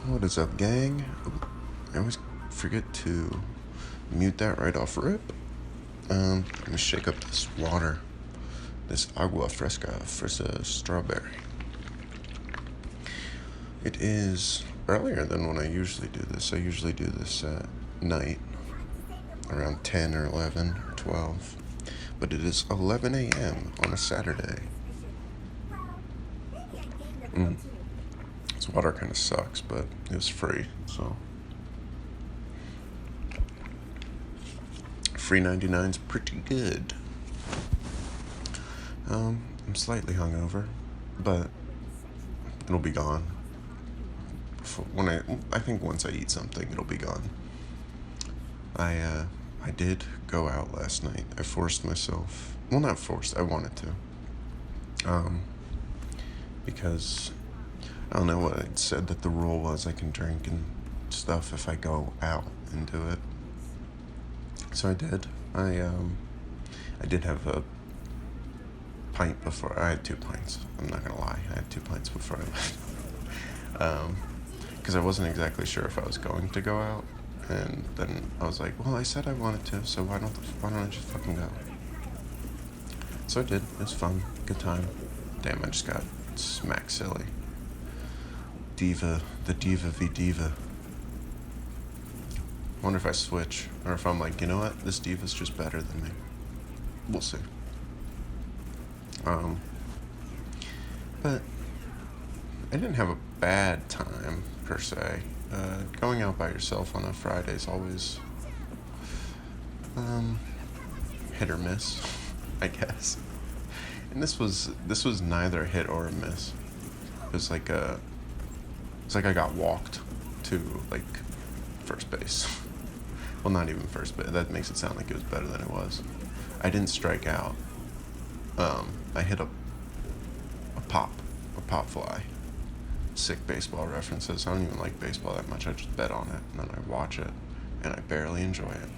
What is up, gang? I always forget to mute that right off rip. Let me shake up this water. This agua fresca fresa strawberry. It is earlier than when I usually do this. I usually do this at night, around 10 or 11 or 12. But it is 11 a.m. on a Saturday. This water kind of sucks, but it was free, so. Free 99's pretty good. I'm slightly hungover, but it'll be gone. I think once I eat something, it'll be gone. I did go out last night. I forced myself. Well, not forced. I wanted to. Because I don't know what it said that the rule was. I can drink and stuff if I go out and do it. So I did. I did have a pint before. I had 2 pints. I'm not gonna lie. I had 2 pints before I left. Because I wasn't exactly sure if I was going to go out, and then I was like, well, I said I wanted to, so why don't I just fucking go? So I did. It was fun. Good time. Damn, I just got smack silly. The diva v diva. Wonder if I switch, or if I'm like, you know what, this diva's just better than me. We'll see. But I didn't have a bad time, per se. Going out by yourself on a Friday is always, hit or miss, I guess. And this was neither a hit or a miss. It's like I got walked to, like, first base. Well, not even first base. That makes it sound like it was better than it was. I didn't strike out. I hit a pop fly. Sick baseball references. I don't even like baseball that much. I just bet on it, and then I watch it, and I barely enjoy it.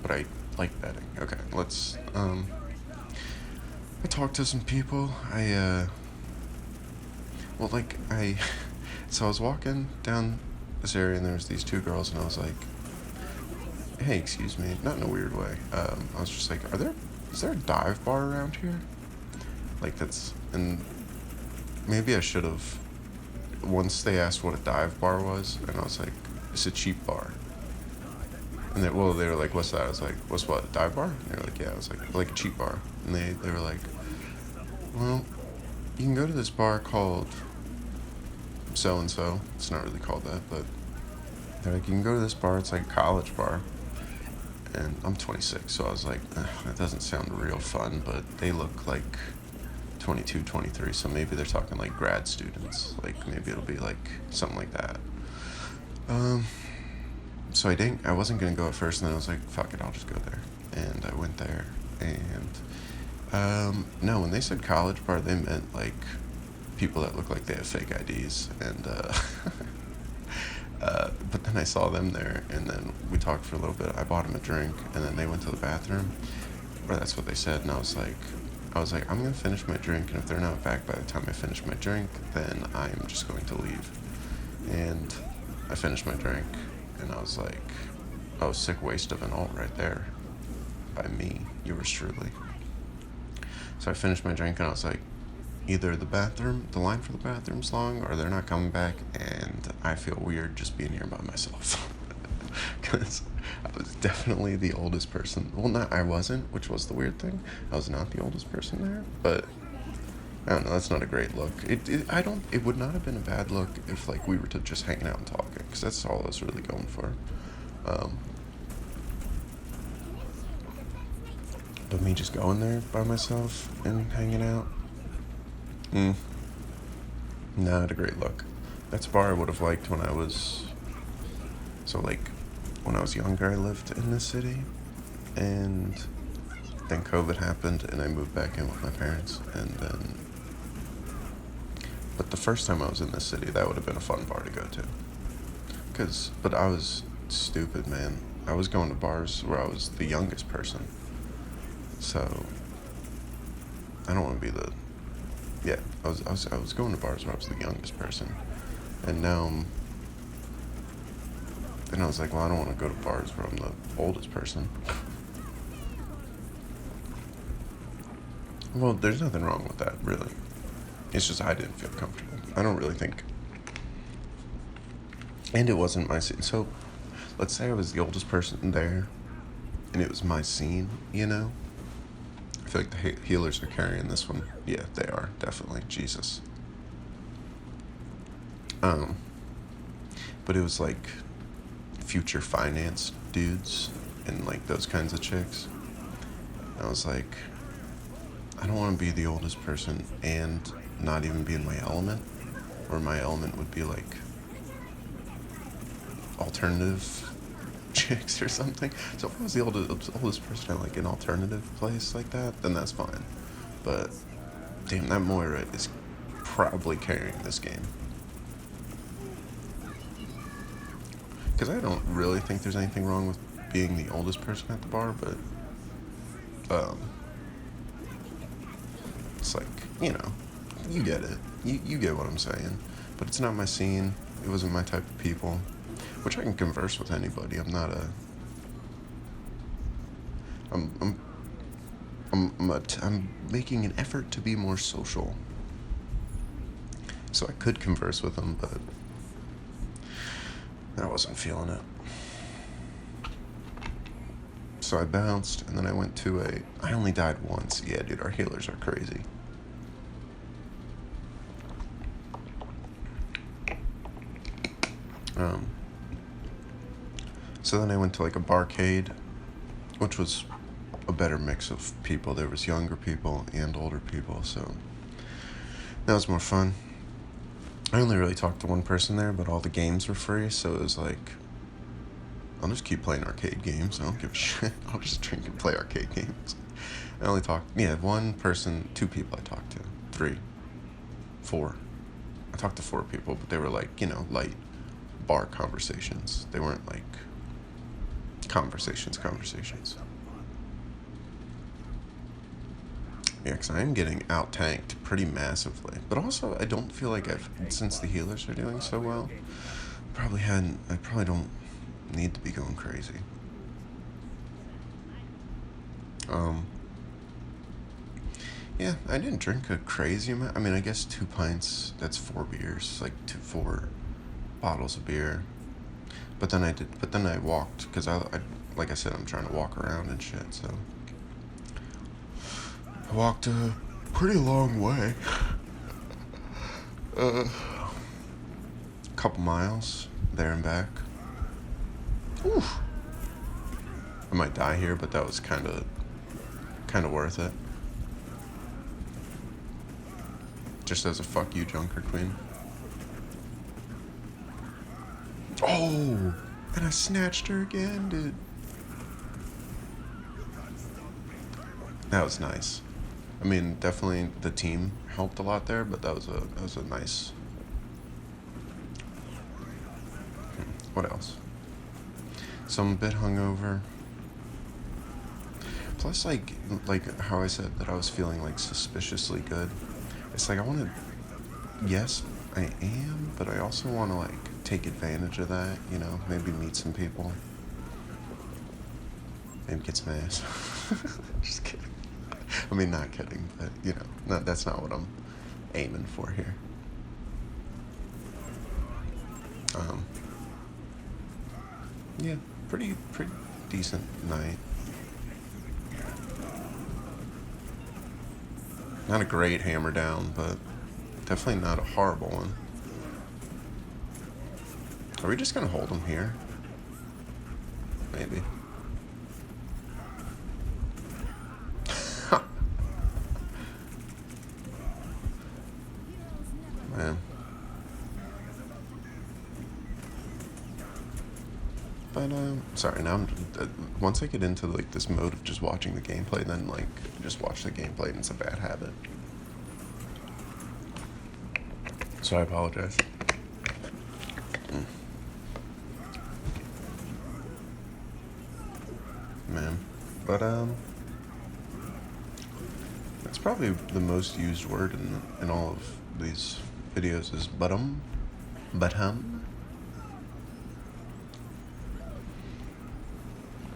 But I like betting. Okay, let's, I talked to some people. So I was walking down this area, and there was these 2 girls, and I was like, hey, excuse me, not in a weird way. I was just like, is there a dive bar around here? And maybe I should have, once they asked what a dive bar was, and I was like, it's a cheap bar. And they were like, what's that? I was like, what's what, a dive bar? And they were like, yeah. I was like a cheap bar. And they were like, well, you can go to this bar called so-and-so. It's not really called that, but they're like, you can go to this bar, it's like a college bar. And I'm 26, so I was like, that doesn't sound real fun, but they look like 22, 23, so maybe they're talking like grad students. Like, maybe it'll be like something like that. So I wasn't gonna go at first, and then I was like, fuck it, I'll just go there. And I went there, and no, when they said college bar, they meant like people that look like they have fake IDs, and but then I saw them there, and then we talked for a little bit. I bought them a drink, and then they went to the bathroom, or that's what they said, and I was like, I'm gonna finish my drink, and if they're not back by the time I finish my drink, then I'm just going to leave. And I finished my drink, and I was like, oh, sick waste of an alt right there, by me, yours truly. So I finished my drink, and I was like, either the line for the bathroom's long, or they're not coming back, and I feel weird just being here by myself. Because I was definitely the oldest person. Well, I wasn't, which was the weird thing. I was not the oldest person there, but I don't know, that's not a great look. It would not have been a bad look if, like, we were to just hanging out and talking, because that's all I was really going for. But me just going there by myself and hanging out, not a great look. That's a bar I would have liked when I was, when I was younger, I lived in this city, and then COVID happened, and I moved back in with my parents, but the first time I was in this city, that would have been a fun bar to go to. But I was stupid, man. I was going to bars where I was the youngest person, so I don't want to be I was going to bars where I was the youngest person, And now, then I was like, well, I don't want to go to bars where I'm the oldest person. Well, there's nothing wrong with that, really. It's just I didn't feel comfortable. I don't really think. And it wasn't my scene. So, let's say I was the oldest person there, and it was my scene, you know? I feel like the healers are carrying this one. Yeah, they are, definitely. Jesus. But it was like future finance dudes and like those kinds of chicks. I was like, I don't want to be the oldest person and not even be in my element, or my element would be like alternative chicks or something. So if I was the oldest person at like an alternative place like that, then that's fine. But damn, that Moira is probably carrying this game. Because I don't really think there's anything wrong with being the oldest person at the bar, but it's like, you know, you get it. You get what I'm saying. But it's not my scene. It wasn't my type of people. Which I can converse with anybody. I'm not a. I'm making an effort to be more social. So I could converse with them, but I wasn't feeling it. So I bounced, and then I went to I only died once. Yeah, dude, our healers are crazy. So then I went to like a barcade, which was a better mix of people. There was younger people and older people, so that was more fun. I only really talked to one person there, but all the games were free, so it was like, I'll just keep playing arcade games. I don't give a shit. I'll just drink and play arcade games. I only talked, one person, 2 people I talked to. 3, 4. I talked to 4 people, but they were like, light bar conversations. They weren't like conversations. Yeah, because I am getting out-tanked pretty massively. But also, I don't feel like since the healers are doing so well, I probably don't need to be going crazy. Yeah, I didn't drink a crazy amount. I mean, I guess 2 pints, that's 4 beers, like 4 bottles of beer. But then I walked, because I like I said, I'm trying to walk around and shit, so I walked a pretty long way. A couple miles there and back. Oof. I might die here, but that was kind of worth it. Just as a fuck you, Junker Queen. Oh, and I snatched her again, dude. That was nice. I mean, definitely the team helped a lot there, but that was a nice. What else? So I'm a bit hungover. Plus, like how I said that I was feeling like suspiciously good. It's like yes, I am, but I also want to like take advantage of that, maybe meet some people. Maybe get some ass. Just kidding. I mean, not kidding, but, that's not what I'm aiming for here. Yeah, pretty decent night. Not a great hammer down, but definitely not a horrible one. Are we just gonna hold him here? Maybe. Man. But, sorry, now once I get into, like, this mode of just watching the gameplay, then, like, just watch the gameplay, and it's a bad habit. So I apologize. Man. But, that's probably the most used word in all of these videos is But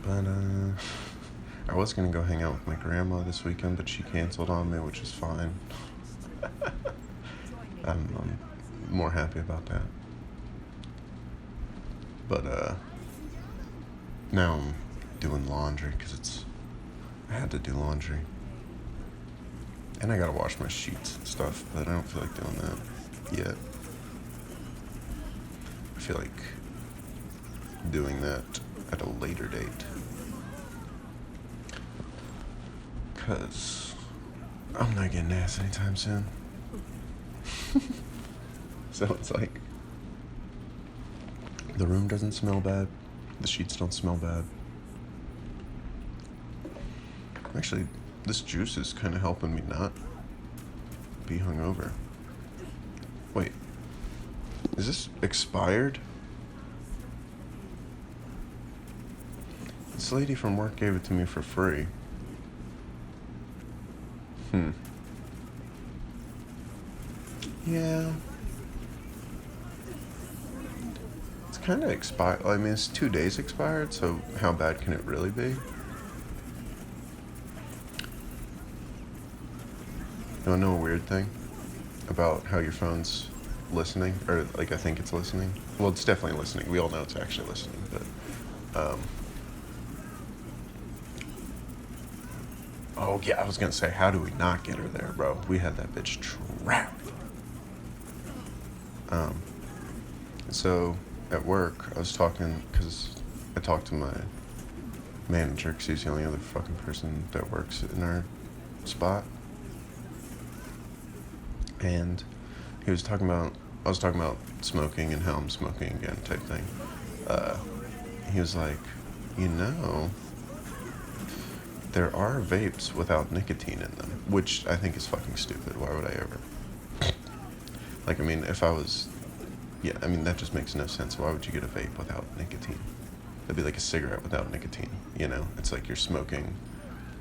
but I was gonna go hang out with my grandma this weekend, but she canceled on me, which is fine. I'm more happy about that. But now I'm doing laundry because I had to do laundry, and I gotta wash my sheets and stuff, but I don't feel like doing that yet. I feel like doing that at a later date, because I'm not getting ass anytime soon. So it's like, the room doesn't smell bad, the sheets don't smell bad. Actually, this juice is kind of helping me not be hungover. Wait, is this expired? This lady from work gave it to me for free. Yeah. It's kind of expired. I mean, it's 2 days expired, so how bad can it really be? You wanna know a weird thing about how your phone's listening? Or, like, I think it's listening. Well, it's definitely listening. We all know it's actually listening, but, oh, yeah, I was gonna say, how do we not get her there, bro? We had that bitch trapped. So, at work, I was talking, because I talked to my manager, because he's the only other fucking person that works in our spot. And I was talking about smoking and how I'm smoking again type thing. He was like, there are vapes without nicotine in them, which I think is fucking stupid. Why would I ever? Like, I mean, that just makes no sense. Why would you get a vape without nicotine? That'd be like a cigarette without nicotine, It's like you're smoking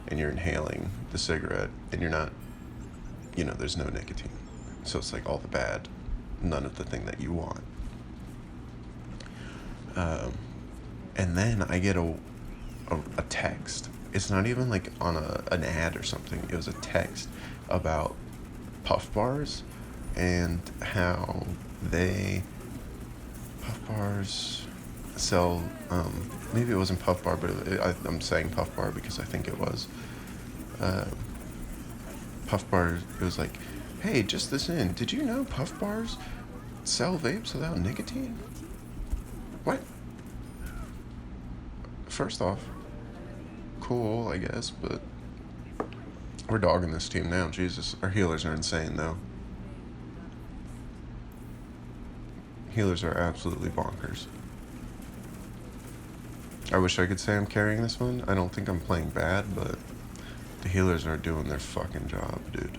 and you're inhaling the cigarette and you're not, there's no nicotine. So it's like all the bad, none of the thing that you want. And then I get a text. It's not even like on an ad or something. It was a text about Puff Bars and how Puff Bars sell, maybe it wasn't Puff Bar, but I'm saying Puff Bar because I think it was. Puff Bars, it was like, hey, just this in, did you know Puff Bars sell vapes without nicotine? What? First off, cool, I guess, but we're dogging this team now. Jesus, our healers are insane, though. Healers are absolutely bonkers. I wish I could say I'm carrying this one. I don't think I'm playing bad, but the healers are doing their fucking job, dude.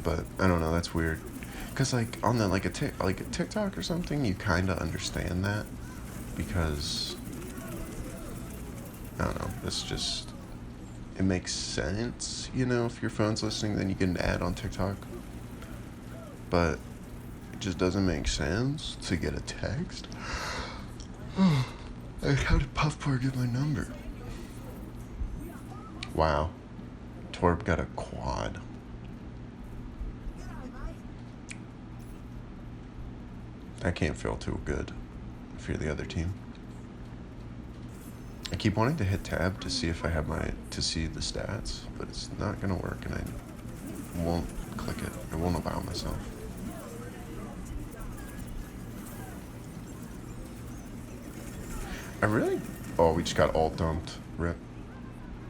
But I don't know, that's weird. Cause like on the like a TikTok or something, you kind of understand that because I don't know. It makes sense, If your phone's listening, then you get an ad on TikTok. But it just doesn't make sense to get a text. How did Puff Bar get my number? Wow, Torb got a quad. I can't feel too good if you're the other team. I keep wanting to hit tab to see if I have to see the stats, but it's not gonna work and I won't click it. I won't allow myself. We just got all dumped. Rip.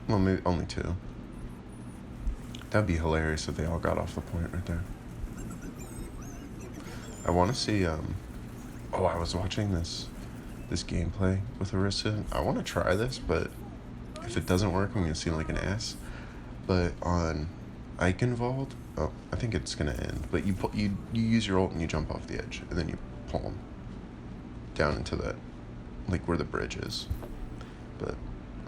Well, maybe only 2. That'd be hilarious if they all got off the point right there. I want to see, I was watching this gameplay with Orisa. I want to try this, but if it doesn't work, I'm going to seem like an ass. But on Eichenwald, I think it's going to end. But you use your ult and you jump off the edge, and then you pull them down into that, like where the bridge is. But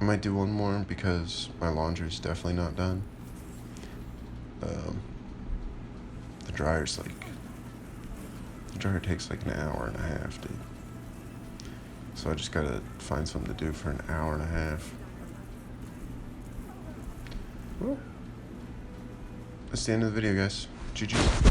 I might do one more because my laundry's definitely not done. The dryer's like, the dryer takes like an hour and a half, dude. So I just gotta find something to do for an hour and a half. Well, that's the end of the video, guys. GG.